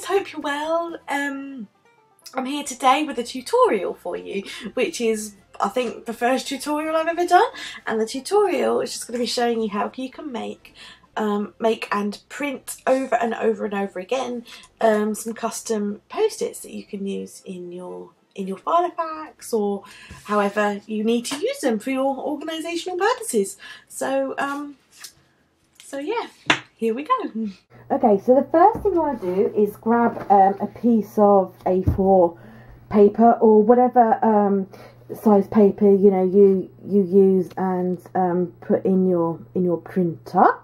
guys, hope you're well. I'm here today with a tutorial for you, which is, I think, the first tutorial I've ever done, and the tutorial is just going to be showing you how you can make and print over and over and over again some custom post-its that you can use in your Filofax, or however you need to use them for your organisational purposes. So yeah, here we go. Okay, so the first thing you want to do is grab a piece of A4 paper or whatever size paper you use, and put in your printer,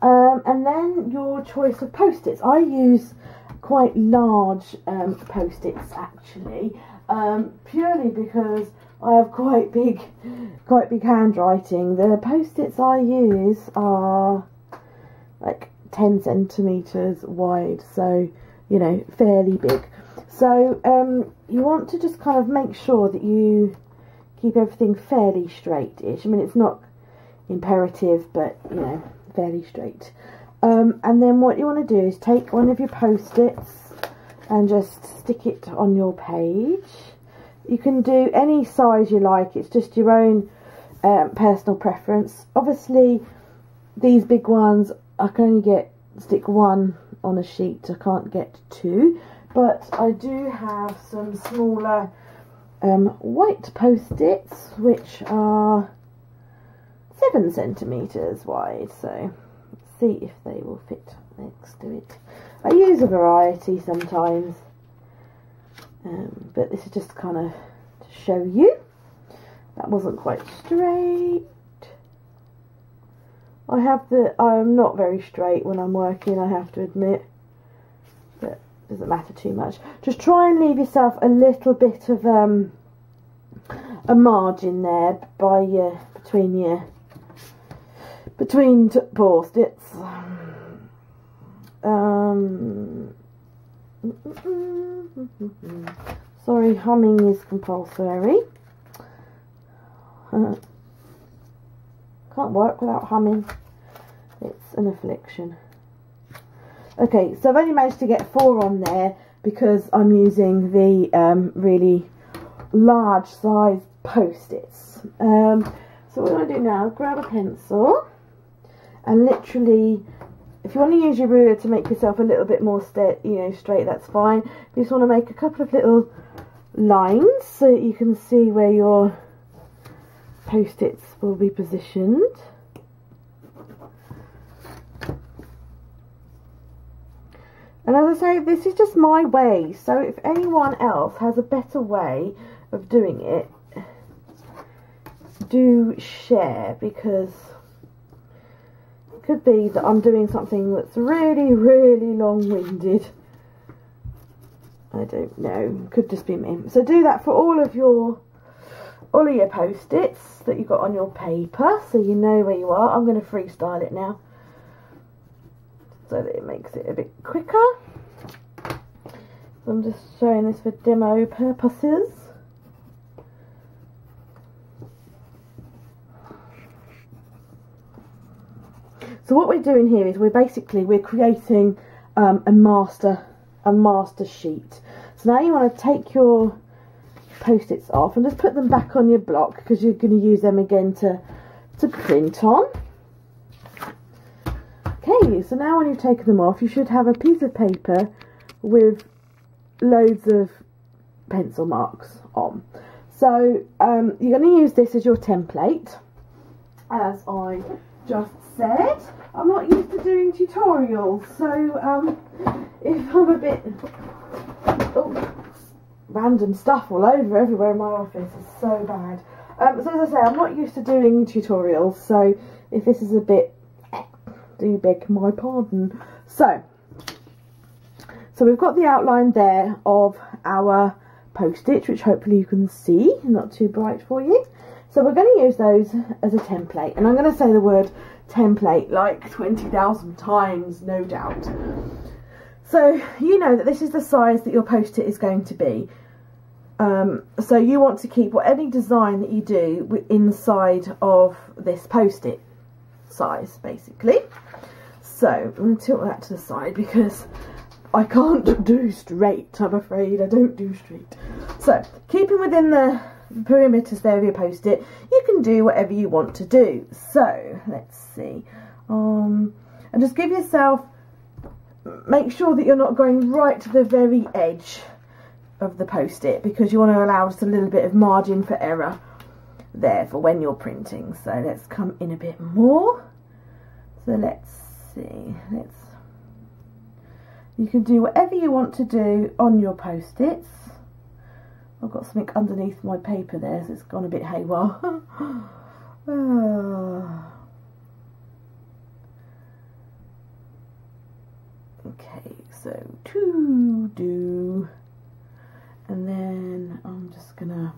and then your choice of post-its. I use quite large post-its actually, purely because I have quite big handwriting. The post-its I use are like 10 centimeters wide, so fairly big. So you want to just kind of make sure that you keep everything fairly straight-ish. I mean, it's not imperative, but fairly straight. And then what you want to do is take one of your post-its and just stick it on your page. You can do any size you like, it's just your own personal preference. Obviously these big ones I can only stick one on a sheet, I can't get two, but I do have some smaller white post-its which are 7 centimeters wide, so let's see if they will fit next to it. I use a variety sometimes, but this is just kind of to show you. That wasn't quite straight. I'm not very straight when I'm working, I have to admit, but it doesn't matter too much. Just try and leave yourself a little bit of a margin there between post-its. Sorry, humming is compulsory. Can't work without humming. It's an affliction. Okay, so I've only managed to get 4 on there because I'm using the really large size post-its. So what I'm going to do now is grab a pencil and literally, if you want to use your ruler to make yourself a little bit more straight, that's fine. You just want to make a couple of little lines so that you can see where your post-its will be positioned. And as I say, this is just my way, so if anyone else has a better way of doing it, do share, because it could be that I'm doing something that's really, really long-winded. I don't know, could just be me. So do that for all of your post-its that you've got on your paper, so you know where you are. I'm going to freestyle it now so that it makes it a bit quicker. So I'm just showing this for demo purposes. So what we're doing here is we're creating a master sheet. So now you want to take your post-its off and just put them back on your block, because you're going to use them again to print on. Okay, so now when you've taken them off, you should have a piece of paper with loads of pencil marks on. So you're going to use this as your template, as I just said. I'm not used to doing tutorials, so if I'm a bit random stuff all over everywhere in my office is so bad. So as I say, I'm not used to doing tutorials, so if this is a bit, do beg my pardon. So we've got the outline there of our post-it, which hopefully you can see, not too bright for you. So we're going to use those as a template, and I'm going to say the word template like 20,000 times, no doubt. So you know that this is the size that your post-it is going to be. So you want to keep any design that you do inside of this post-it size, basically. So I'm going to tilt that to the side because I can't do straight, I'm afraid. I don't do straight. So, keeping within the perimeters there of your post-it, you can do whatever you want to do. So, let's see. And just give yourself, make sure that you're not going right to the very edge of the post-it, because you want to allow just a little bit of margin for error there for when you're printing. So let's come in a bit more. So let's see, you can do whatever you want to do on your post-its. I've got something underneath my paper there, so it's gone a bit haywire. Okay, so to do, and then I'm just gonna,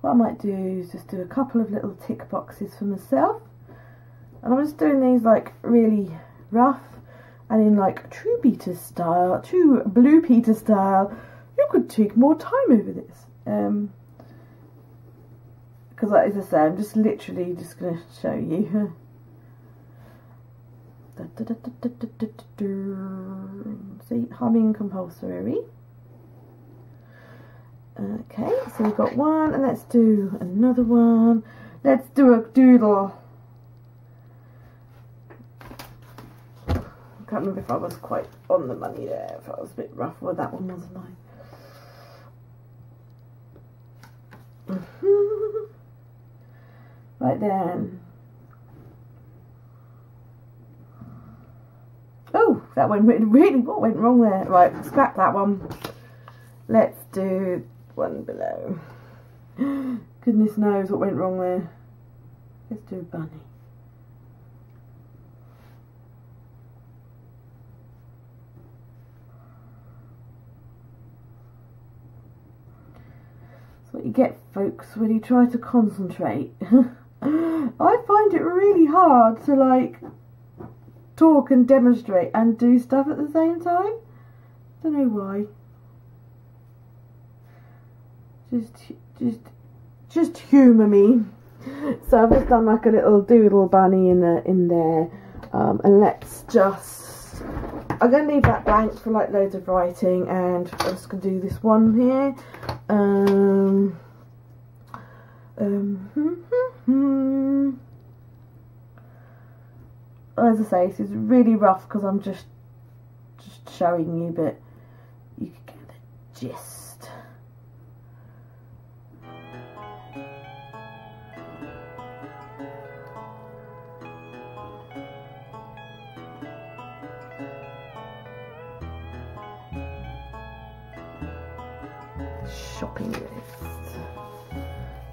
what I might do is just do a couple of little tick boxes for myself, and I'm just doing these like really rough and in like true Peter style, true Blue Peter style. You could take more time over this, because as I say, I'm just literally just going to show you. See, humming compulsory. Okay, so we've got one, and let's do another one. Let's do a doodle. I can't remember if I was quite on the money there, if I was a bit rough. Well, that one wasn't I? Right then. Oh, that went really, what went wrong there? Right, scrap that one. Let's do one below. Goodness knows what went wrong there. Let's do a bunny. That's what you get, folks, when you try to concentrate. I find it really hard to like talk and demonstrate and do stuff at the same time. Don't know why. Just humour me. So I've just done like a little doodle bunny in there, and let's just, I'm going to leave that blank for like loads of writing, and I'm just going to do this one here. As I say, this is really rough because I'm just showing you, but you can get the gist. Shopping list.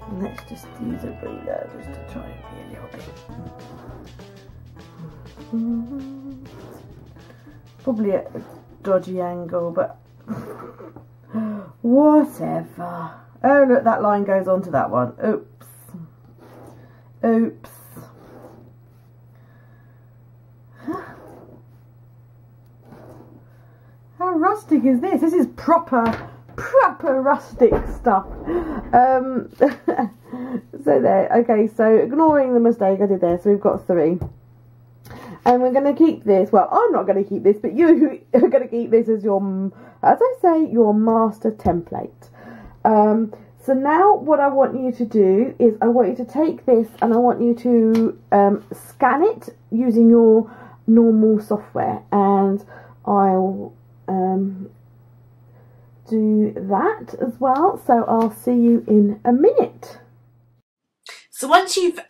And let's just use a ruler just to try and be a little bit. Probably a dodgy angle, but whatever. Oh look, that line goes on to that one. Oops. Oops. How rustic is this? This is proper rustic stuff. So there. Okay, so ignoring the mistake I did there, so we've got 3. And we're going to keep this, well, I'm not going to keep this, but you are going to keep this as your, as I say, your master template. So now what I want you to do is I want you to take this and I want you to scan it using your normal software. And I'll do that as well. So I'll see you in a minute. So once you've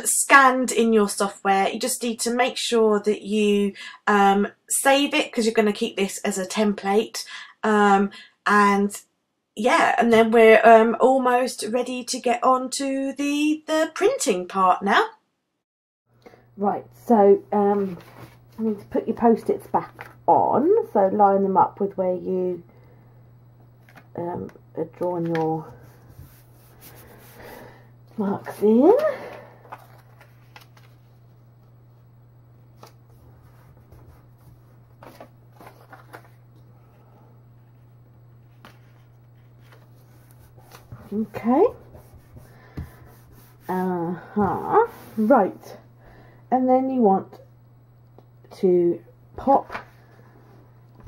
scanned in your software, you just need to make sure that you save it, because you're going to keep this as a template. And yeah, and then we're almost ready to get on to the printing part now. Right, so I need to put your post-its back on. So line them up with where you are drawing your marks in. Okay. Right. And then you want to pop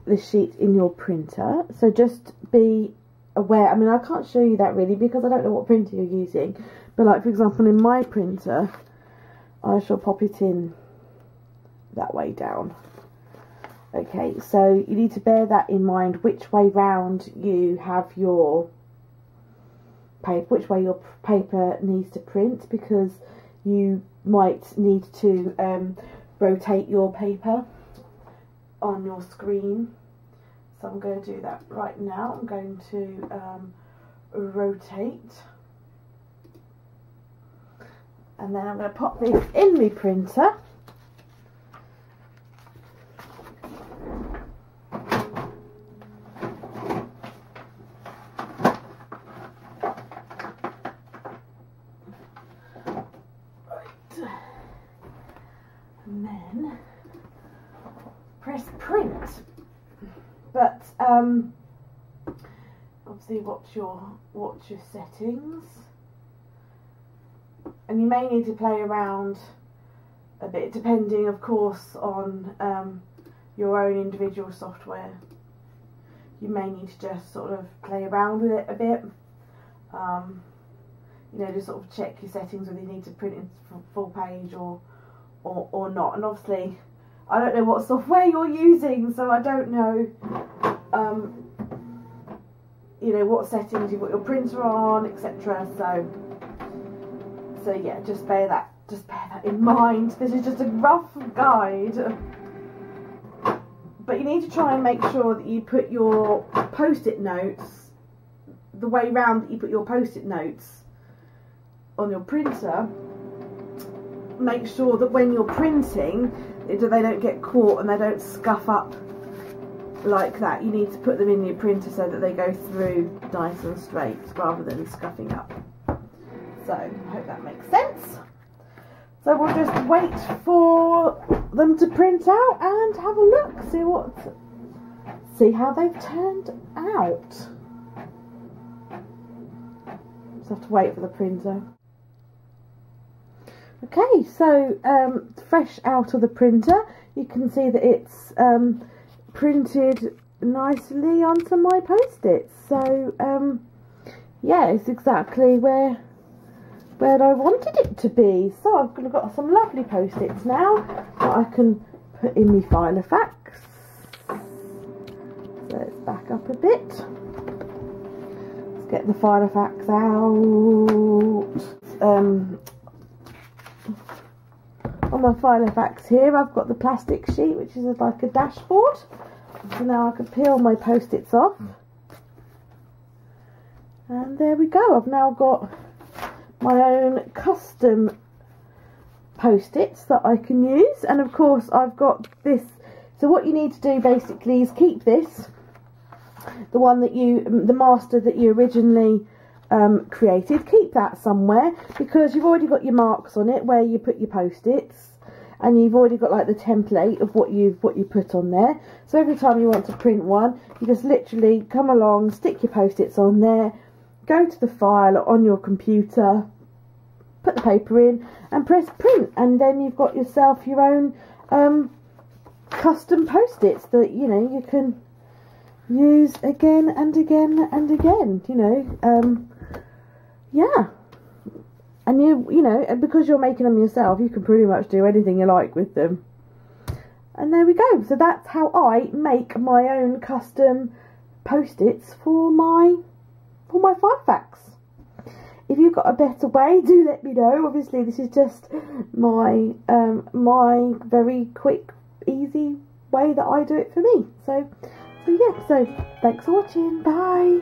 the sheet in your printer. So just be aware. I mean, I can't show you that really because I don't know what printer you're using, but like for example in my printer I shall pop it in that way down. Okay, so you need to bear that in mind, which way round you have your paper, which way your paper needs to print, because you might need to rotate your paper on your screen. So I'm going to do that right now. I'm going to rotate, and then I'm going to pop this in my printer. And then press print. But obviously watch your settings, and you may need to play around a bit depending of course on your own individual software. You may need to just sort of play around with it a bit, you know, just sort of check your settings whether you need to print in full page or not. And obviously I don't know what software you're using, so I don't know you know what settings you've got your printer on, etc. So yeah, just bear that in mind. This is just a rough guide, but you need to try and make sure that you put your post-it notes the way round that you put your post-it notes on your printer. Make sure that when you're printing they don't get caught and they don't scuff up like that. You need to put them in your printer so that they go through nice and straight rather than scuffing up. So I hope that makes sense. So we'll just wait for them to print out and have a look, see how they've turned out. Just have to wait for the printer. Okay, so fresh out of the printer, you can see that it's printed nicely onto my post-its. So yeah, it's exactly where I wanted it to be. So I've got some lovely post-its now that I can put in my Filofax. So let's back up a bit. Let's get the Filofax out. On my Filofax here I've got the plastic sheet, which is like a dashboard. So now I can peel my post-its off. And there we go. I've now got my own custom post-its that I can use. And of course I've got this. So what you need to do basically is keep this, the master that you originally created, keep that somewhere, because you've already got your marks on it where you put your post-its, and you've already got like the template of what you put on there. So every time you want to print one, you just literally come along, stick your post-its on there, go to the file on your computer, put the paper in and press print, and then you've got yourself your own custom post-its that you can use again and again and again, yeah. And and because you're making them yourself, you can pretty much do anything you like with them. And there we go. So that's how I make my own custom post-its for my Filofax. If you've got a better way, do let me know. Obviously this is just my my very quick, easy way that I do it for me. So yeah, so thanks for watching. Bye.